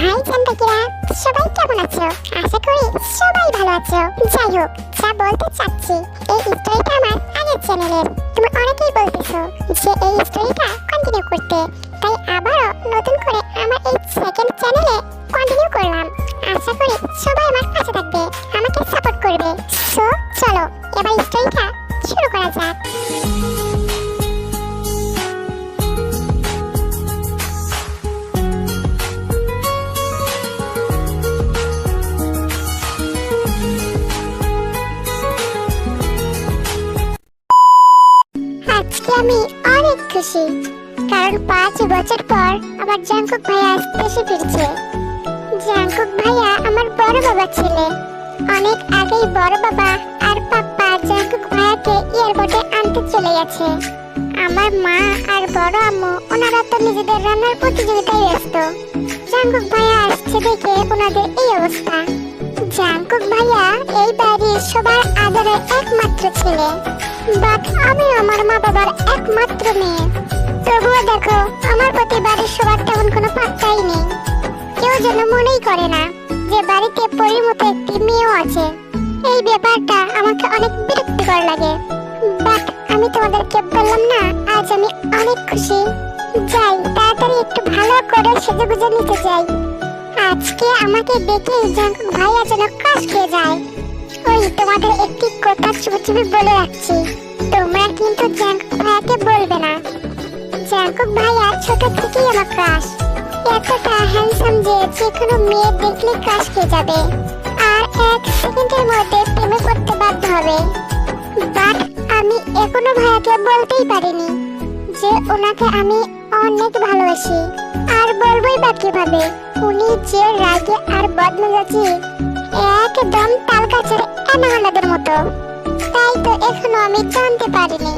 High জানতাকিরা, সবাই কেমন আছো? আশা করি সবাই ভালো আছো। যাই হোক, যা বলতে চাচ্ছি, এই স্টোরিটা আমার আগের চ্যানেলের। তুমি অনেকেই বলতেছো যে এই স্টোরিটা কন্টিনিউ করতে, তাই আবারও নতুন করে আমার এই সেকেন্ড চ্যানেলে কন্টিনিউ করলাম। আশা করি সবাই আমার পাশে থাকবে, আমাকে সাপোর্ট করবে। সো চলো এবার স্টোরিটা শুরু করা যাক। আজকে আমি অনেক খুশি, কারণ 5 বছর পর আমার জাঙ্কুক ভাইয়া দেশে ফিরছে। জাঙ্কুক ভাইয়া আমার বড় বাবা ছেলে। অনেক আগেই বড় বাবা আর পাপ্পা জাঙ্কুক ভাইয়াকে এয়ারপোর্টে আনতে চলে গেছে। আমার মা আর বড় আম্মু ওনারা তো নিজেদের রান্নার প্রতিযোগিতায় ব্যস্ত। জাঙ্কুক ভাইয়া আসছে দেখে ওনাদের এই অবস্থা। জাঙ্কুক ভাইয়া এই বাড়ির সবার আদরের একমাত্র ছেলে, বাট আমি আমার মা বাবার একমাত্র মেয়ে। তবুও দেখো, আমার প্রতি বাড়ির সবার তেমন কোনো পাত্তাই নেই। কেউ যেন মনেই করে না যে বাড়িতে পরীর মতো একটি মেয়েও আছে। এই ব্যাপারটা আমাকে অনেক বিরক্তিকর লাগে। বাট আমি তোমাদেরকে বললাম না, আজ আমি অনেক খুশি। যাই, তাড়াতাড়ি একটু ভালো করে সেজেগুজে নিতে যাই। আজকে আমাকে দেখে জাঙ্কুক ভাইয়া যেন ক্রাশ খেয়ে যায়। ওই তোমাদের একটি কথা চুপি চুপি বলে রাখছি, তোমরা কিন্তু জাঙ্কুক ভাইয়াকে বলবে না। জাঙ্কুক ভাইয়া ছোট থেকেই আমার ক্রাশ। এতটা হ্যান্ডসাম যে কোনো মেয়ে দেখলে ক্রাশ খেয়ে যাবে আর 1 সেকেন্ডের মধ্যে প্রেমে পড়তে বাধ্য হবে। বাট আমি এখনো ভাইয়াকে বলতেই পারিনি যে ওনাকে আমি অনেক ভালোবাসি। আর বলবোই বা কিভাবে? উনি যে রাগে আর বদমেজাজি, একদম তাল গাছের অ্যানাকোন্ডাদের মতো। তাই তো এখনো আমি জানতে পারিনি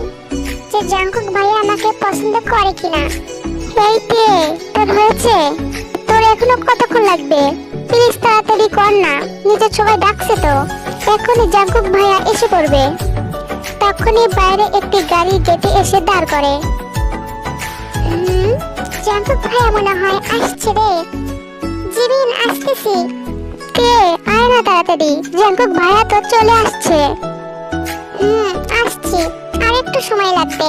যে জাঙ্কুক ভাইয়া আমাকে পছন্দ করে কিনা। এই তে, তোর হয়েছে? তোর এখনো কতক্ষণ লাগবে? প্লিজ তাড়াতাড়ি কর না, নিজের সবাই ডাকছে তো। এখনই জাঙ্কুক ভাইয়া এসে পড়বে। তখনই বাইরে একটি গাড়ি গেটে এসে দাঁড় করে। জাঙ্কুক ভাইয়া মনে হয় আসছে রে। জিমিন, আসতেছি। কে, আয় না তাড়াতাড়ি, জাঙ্কুক ভাইয়া তো চলে আসছে। আসছি, আর একটু সময় লাগবে।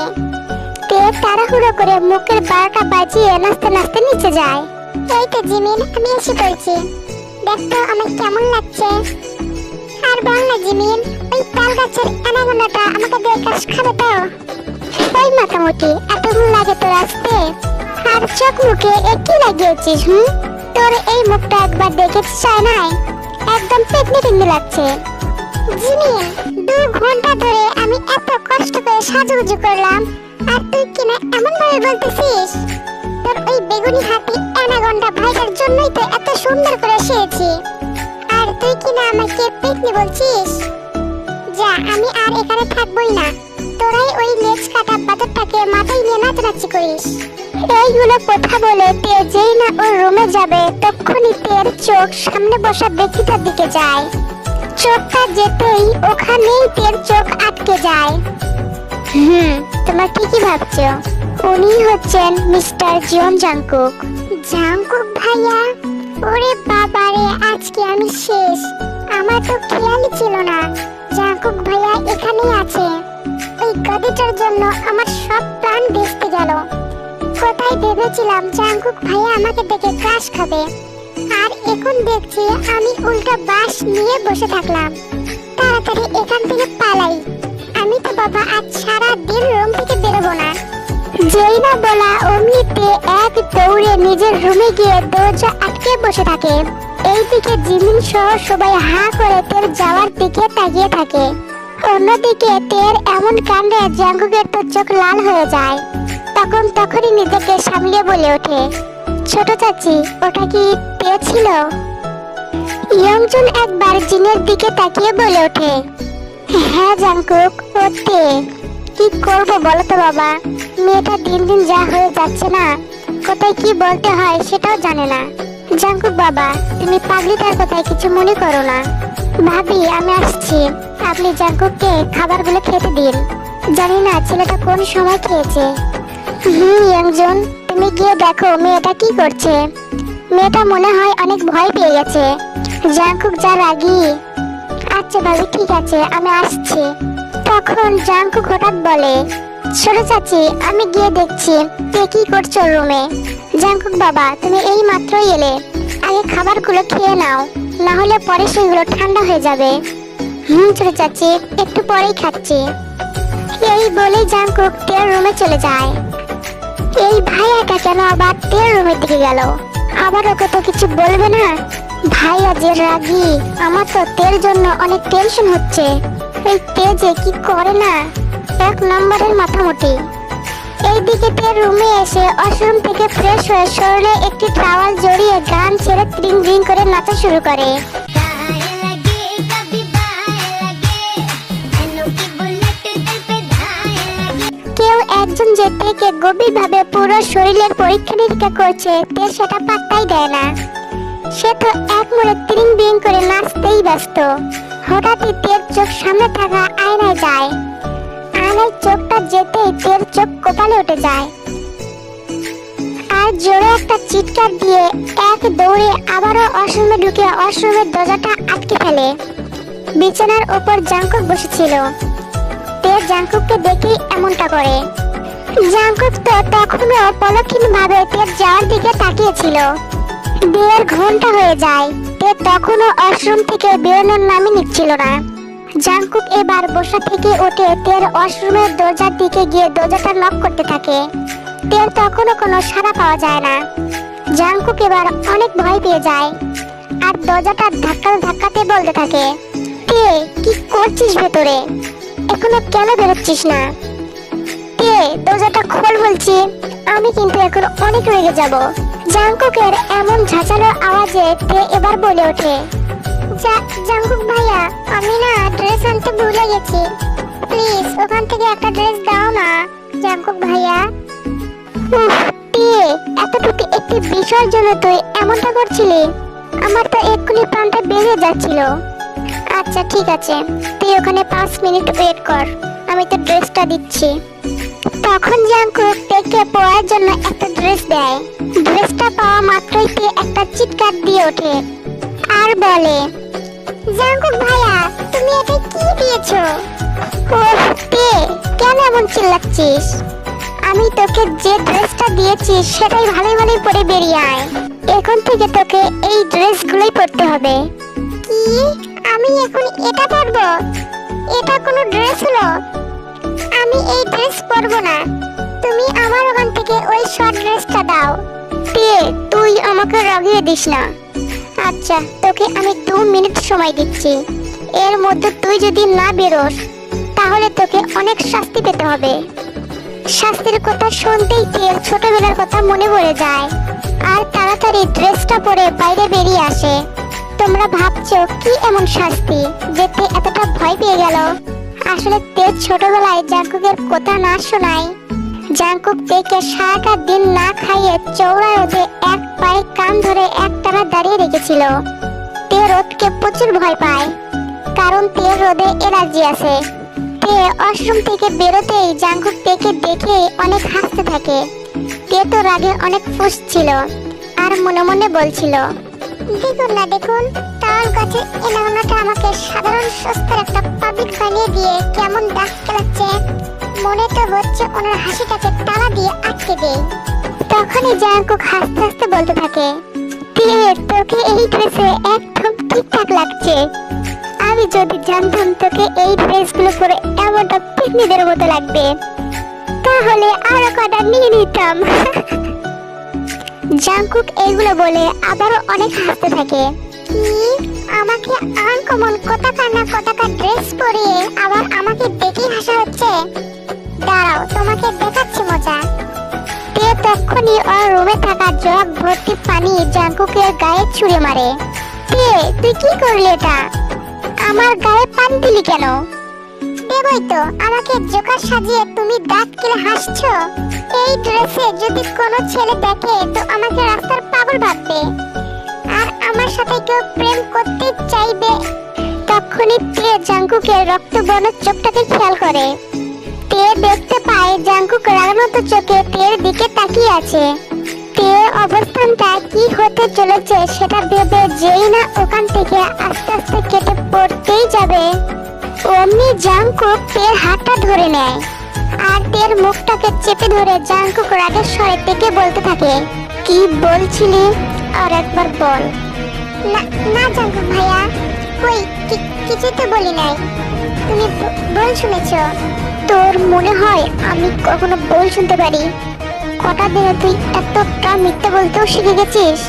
তে তাড়াহুড়ো করে মুখের 12টা বাজিয়ে নাচতে নাচতে নিচে যায়। এই তো জিমিন, আমি এসে পড়ছি। দেখতো আমার কেমন লাগছে। আর বল না জিমিন, ওই তাল গাছের অ্যানাকোন্ডাটা আমাকে দিয়ে কাশ খাবে তো? ওই মাতামুটি, এতক্ষণ লাগে তোর আসতে? আর চোখ মুখে একই লাগিয়েছিস। তোর এই মুখটা একবার দেখে চায় নাই? একদম পেটনি পেটনি লাগছে। জিমিন, 2 ঘন্টা ধরে আমি এত কষ্ট করে সাজুগুজু করলাম, আর তুই কিনা এমন ভাবে বলতেছিস? তোর ওই বেগুনি হাতি অ্যানাকোন্ডা ভাইটার জন্যই তো এত সুন্দর করে সেজেছি, আর তুই কিনা আমাকে পেটনি বলছিস? যা, আমি আর এখানে থাকবই না। তোরাই ওই লেজ কাটা বাদরটাকে মাথায় নিয়ে নাচানাচি করিস। এইগুলো কথা বলে তে যেই না ওর রুমে যাবে, তখনই তের চোখ সামনে বসা ব্যক্তিটার দিকে যায়। চোখটা যেতেই ওখানেই তের চোখ আটকে যায়। তোমরা ঠিকই ভাবছো, উনি হচ্ছেন মিস্টার জিওন জাঙ্কুক। জাঙ্কুক ভাইয়া? ওরে বাবারে, আজকে আমি শেষ। আমার তো খেয়ালই ছিল না জাঙ্কুক ভাইয়া এখানেই আছে। ওই গদিটার জন্য আমার সব প্ল্যান ভেস্তে গেল। কোথায় ভেবেছিলাম জাঙ্কুক ভাইয়া আমাকে দেখে ক্রাশ খাবে, আর এখন দেখছি আমি উল্টা বাঁশ নিয়ে বসে থাকলাম। তাড়াতাড়ি এখান থেকে পালাই। আমি তো বাবা আজ সারা দিন রুম থেকে বেরোবো না। যেই না বলা অমনিতে এক দৌড়ে নিজের রুমে গিয়ে দরজা আটকে বসে থাকে। এইদিকে জিমিন সহ সবাই হা করে তের যাওয়ার দিকে তাকিয়ে থাকে। অন্যদিকে তের এমন কাণ্ডে জাঙ্কুকের তো চোখ লাল হয়ে যায়। তখনই নিজেকে সামলিয়ে বলে ওঠে, ছোট চাচি, ওটা কি তে ছিল? ইয়ংজুন একবার জিনের দিকে তাকিয়ে বলে ওঠে, হ্যাঁ জাঙ্কুক, ও তে। কি করবো বলো তো বাবা, মেয়েটা দিন দিন যা হয়ে যাচ্ছে না, কোথায় কি বলতে হয় সেটাও জানে না। জাঙ্কুক বাবা, তুমি পাগলিটার কথায় কিছু মনে করো না। ভাবি, আমি আসছি, আপনি জাঙ্কুককে খাবারগুলো খেতে দিন। জানি না ছেলেটা কোন সময় খেয়েছে। ইয়াংজুন, তুমি গিয়ে দেখো মেয়েটা কি করছে। মেয়েটা মনে হয় অনেক ভয় পেয়ে গেছে। জাংকুক যা রাগী। আচ্ছা ভাবি, ঠিক আছে, আমি আসছি। তখন জাংকুক হঠাৎ বলে, ছোট চাচি, আমি গিয়ে দেখছি তে কি করছো রুমে। জাংকুক বাবা, তুমি এই মাত্রই এলে, আগে খাবারগুলো খেয়ে নাও, না হলে পরে সেগুলো ঠান্ডা হয়ে যাবে। ছোট চাচি, একটু পরেই খাচ্ছি। এই বলেই জাংকুক তের রুমে চলে যায়। এই ভাইয়াটা কেন আবার তের রুমের দিকে গেল? আবার ওকে তো কিছু বলবে না? ভাইয়া যে রাগী, আমার তো তের জন্য অনেক টেনশন হচ্ছে। এই তে যে কি করে না, এক নম্বরের মাথামুটি। এইদিকে তের রুমে এসে ওয়াশরুম থেকে ফ্রেশ হয়ে শরীরে একটি টাওয়াল জড়িয়ে গান ছেড়ে ত্রিং ত্রিং করে নাচা শুরু করে। কেউ একজন যে তেকে গভীরভাবে পুরো শরীরের পরীক্ষা নিরীক্ষা করছে, তে সেটা পাত্তাই দেয় না। সে তো এক মুড়ে ত্রিং বিং করে নাচতেই ব্যস্ত। হঠাৎই তের চোখ সামনে থাকা আয়নায় যায়। আয়নায় চোখটা যেতেই তের চোখ কপালে উঠে যায়, আর জোরে একটা চিৎকার দিয়ে এক দৌড়ে আবারও ওয়াশরুমে ঢুকে ওয়াশরুমের দরজাটা আটকে ফেলে। বিছানার ওপর জাংকুক বসেছিল। তে জাংকুককে দেখেই এমনটা করে। জাংকুক তো তখনও পলকহীন ভাবে তের যাওয়ার দিকে তাকিয়েছিল। 1.5 ঘন্টা হয়ে যায়, তে তখনও ওয়াশরুম থেকে বেরোনোর নামই নিচ্ছিল না। জাংকুক এবার বসা থেকে উঠে তের ওয়াশরুমের দরজার দিকে গিয়ে দরজাটা নক করতে থাকে। তের তখনও কোনো সাড়া পাওয়া যায় না। জাংকুক এবার অনেক ভয় পেয়ে যায়, আর দরজাটা ধাক্কাতে ধাক্কাতে বলতে থাকে, তে কি করছিস ভেতরে? এখনো কেন বেরোচ্ছিস না? তে দরজাটা খোল বলছি, আমি কিন্তু এখন অনেক রেগে যাব। জাংকুকের এমন ঝাঁঝালো আওয়াজে তে এবার বলে ওঠে, জাংকুক ভাইয়া, আমি না ড্রেস আনতে ভুলে গেছি, প্লিজ ওখান থেকে একটা ড্রেস দাও না জাংকুক ভাইয়া। তে, এতটুকু একটি বিষয়ের জন্য তুই এমনটা করছিলি? আমার তো এক্ষুনি প্রাণটা বেরিয়ে যাচ্ছিল। আচ্ছা ঠিক আছে, তুই ওখানে 5 মিনিট ওয়েট কর, আমি তো ড্রেসটা দিচ্ছি। তখন জাংকুক তেকে পরার জন্য একটা ড্রেস দেয়। ড্রেসটা পাওয়া মাত্রই তে একটা চিৎকার দিয়ে ওঠে আর বলে, জাংকুক ভাইয়া, তুমি এটা কি দিয়েছো? ওহ তে, কেন এমন চিল্লাচ্ছিস? আমি তোকে যে ড্রেসটা দিয়েছি সেটাই ভালোই ভালোই পরে বেরিয়ে আয়। এখন থেকে তোকে এই ড্রেসগুলোই পরতে হবে। কি? আমি এখন এটা পরবো? এটা কোনো ড্রেস হলো? আমি এই ড্রেস পরবো না, তুমি আমার ওখান থেকে ওই শর্ট ড্রেসটা দাও। তে, তুই আমাকে রাগিয়ে দিস না। আচ্ছা, তোকে আমি 2 মিনিট সময় দিচ্ছি। এর মধ্যে তুই যদি না বেরোস তাহলে তোকে অনেক শাস্তি পেতে হবে। শাস্তির কথা শুনতেই তের ছোটবেলার কথা মনে পড়ে যায়, আর তাড়াতাড়ি ড্রেসটা পরে বাইরে বেরিয়ে আসে। তোমরা ভাবছো কি এমন শাস্তি যে তে এতটা ভয় পেয়ে গেল? আসলে তে ছোটবেলায় জাংকুকের কথা না শোনায় জাংকুক তেকে সারাটা দিন না খাইয়ে চৌড়া রোদে এক পায়ে কান ধরে একটানা দাঁড়িয়ে রেখেছিল। তে রোদকে প্রচুর ভয় পায়, কারণ তে রোদে অ্যালার্জি আছে। তে ওয়াশরুম থেকে বেরোতেই জাংকুক তেকে দেখে অনেক হাসতে থাকে। তে তো রাগে অনেক ফুঁসছিল আর মনে মনে বলছিল, দেখুন না দেখুন, তাল গাছের এনামনাটা আমাকে সাধারণ সস্তার একটা পাবলিক বানিয়ে দিয়ে কেমন ডাক খেলাচ্ছে। মনে তো হচ্ছে ওনার হাসিটাকে তালা দিয়ে আটকে দেয়। তখনই জাংকুক হাসতে হাসতে বলতে থাকে, তে, তোকে এই ড্রেসে একদম ঠিকঠাক লাগছে। আমি যদি জানতাম তোকে এই ড্রেসগুলো পরে এমনটা পিকনিকের মতো লাগবে তাহলে আরো কটা নিয়ে নিতাম। জাংকুক এইগুলো বলে আবারও অনেক হাসতে থাকে। কি? আমাকে আনকমন কটাকা ড্রেস পরিয়ে আবার আমাকে দেখেই হাসা হচ্ছে? দাঁড়াও, তোমাকে দেখাচ্ছি মজা। তে তখনই ওর রুমে থাকা জগ ভর্তি পানি জাংকুকের গায়ে ছুঁড়ে মারে। তে, তুই কি করলি এটা? আমার গায়ে পানি দিলি কেন? দেবই তো, আমাকে জোকার সাজিয়ে তুমি দাঁত কেলে হাসছো। এই ড্রেসে যদি কোনো ছেলে দেখে তো আমাকে রাস্তার পাগল ভাববে, আর আমার সাথে কেউ প্রেম করতে চাইবে। তখনই তে জাংকুকের রক্তবর্ণ চোখটাকে খেয়াল করে। তে দেখতে পায় জাংকুক রাগান্বিত চোখে তের দিকে তাকিয়ে আছে। তে অবস্থানটা কি হতে চলেছে সেটা ভেবে যেই না ওখান থেকে আস্তে আস্তে কেটে পড়তেই যাবে, অমনি জাংকুক তের হাতটা ধরে নেয় আর তের মুখটাকে চেপে ধরে জাংকুক রাগের স্বরে তেকে বলতে থাকে, কি বলছিলি আর একবার বল। না না জাংকুক ভাইয়া, কই কিছু তো বলি নাই, তুমি বল শুনেছ? তোর মনে হয় আমি কখনো বল শুনতে পারি? কটা দিনে তুই এতটা মিথ্যা বলতেও শিখে গেছিস?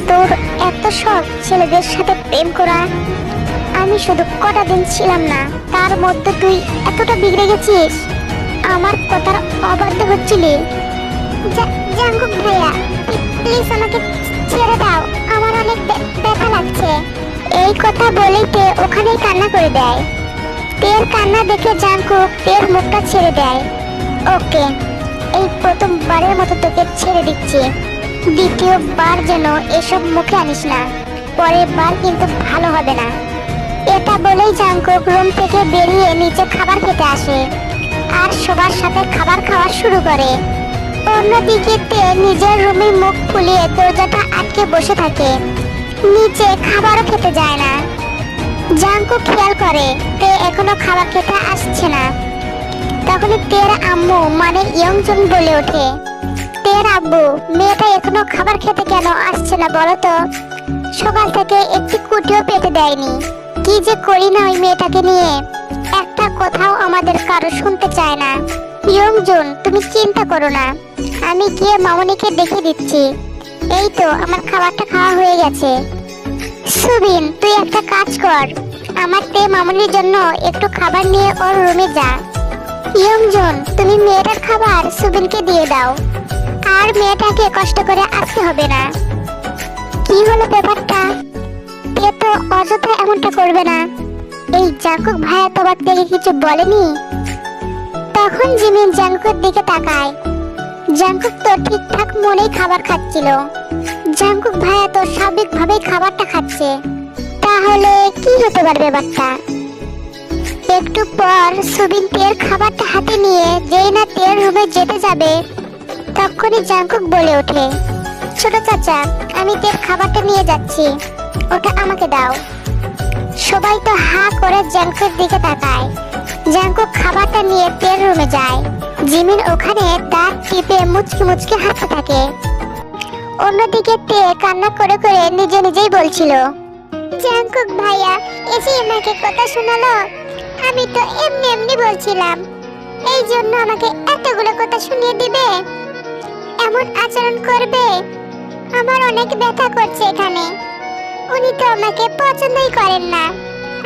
তোর এত শখ ছেলেদের সাথে প্রেম করা। আমি শুধু কটা দিন ছিলাম না, তার মধ্যে তুই এতটা বিগড়ে গেছিস। আমার কথার অবাধ্য হচ্ছিলি। জাংকুক ভাইয়া, প্লিজ আমাকে ছেড়ে দাও, আমার অনেক ব্যথা লাগছে। এই কথা বলেই তে ওখানেই কান্না করে দেয়। তের কান্না দেখে জাংকুক তের মুখটা ছেড়ে দেয়। ওকে, এই প্রথমবারের মতো তোকে ছেড়ে দিচ্ছি, দ্বিতীয়বার যেন এসব মুখে আনিস না, পরের বার কিন্তু ভালো হবে না। এটা বলেই জাংকুক রুম থেকে বেরিয়ে নিচে খাবার খেতে আসে আর সবার সাথে খাবার খাওয়া শুরু করে। অন্যদিকে তে নিজের রুমে মুখ ফুলিয়ে দরজাটা আটকে বসে থাকে, নিচে খাবারও খেতে যায় না। জাংকুক খেয়াল করে তে এখনো খাবার খেতে আসছে না। তখনই তের আম্মু মানে ইয়ংজুন বলে ওঠে, তের আব্বু, মেয়েটা এখনো খাবার খেতে কেন আসছে না বলো তো? সকাল থেকে একটি কুটিও পেতে দেয়নি। কি যে করি না ওই মেয়েটাকে নিয়ে, একটা কথাও আমাদের কারো শুনতে চায় না। ইয়ংজুন, তুমি চিন্তা করো না, আমি গিয়ে মামনিকে দেখে দিচ্ছি। এই তো আমার খাবারটা খাওয়া হয়ে গেছে। সুবিন, তুই একটা কাজ কর, আমার তে মামনির জন্য একটু খাবার নিয়ে ওর রুমে যা। ইয়ংজুন, তুমি মেয়েটার খাবার সুবিনকে দিয়ে দাও, আর মেয়েটাকে কষ্ট করে আসতে হবে না। কি হলো ব্যাপারটা? তে তো অযথা এমনটা করবে না। এই জাংকুক ভাইয়া তোমার থেকে কিছু বলেনি? তখন জিমিন জাংকুকের দিকে তাকায়। জাংকুক তো ঠিকঠাক মনেই খাবার খাচ্ছিল। জাংকুক ভাইয়া তো স্বাভাবিকভাবেই খাবারটা খাচ্ছে, তাহলে কি হতে পারে ব্যাপারটা? একটু পর সুবিন তের খাবারটা হাতে নিয়ে যেই না তের রুমে যেতে যাবে, তখনই জাংকুক বলে ওঠে, ছোট চাচা, আমি তের খাবারটা নিয়ে যাচ্ছি, ওটা আমাকে দাও। সবাই তো হা করে জাংকুকের দিকে তাকায়। জাংকুক খাবারটা নিয়ে তের রুমে যায়। জিমিন ওখানে দাঁত টিপে মুচকি মুচকি হাসতে থাকে। অন্যদিকে তে কান্না করে করে নিজে নিজেই বলছিল, জাংকুক ভাইয়া এসে আমাকে কথা শোনালো, আমি তো এমনি এমনি বলছিলাম, এই জন্য আমাকে এতগুলো কথা শুনিয়ে দিবে, এমন আচরণ করবে? আমার অনেক ব্যথা করছে এখানে। উনি তো আমাকে পছন্দই করেন না,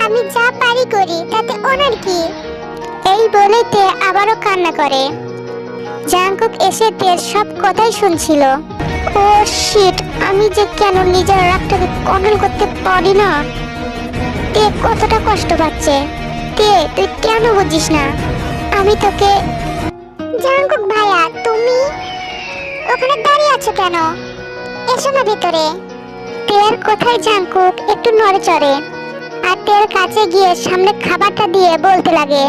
আমি যা পারি করি, তাতে ওনার কি? এই বলে তে আবারও কান্না করে। জাংকুক এসে তের সব কথাই শুনছিল। ও শিট, আমি যে কেন নিজের রাগটাকে কন্ট্রোল করতে পারি না। তে কতটা কষ্ট পাচ্ছে। তে, তুই কেন বুঝিস না? আমি তোকে। জাংকুক ভাইয়া, তুমি ওখানে দাঁড়িয়ে আছো কেন? এসো না ভিতরে। তের কথায় জাংকুক একটু নড়ে চড়ে আর তের কাছে গিয়ে সামনে খাবারটা দিয়ে বলতে লাগে,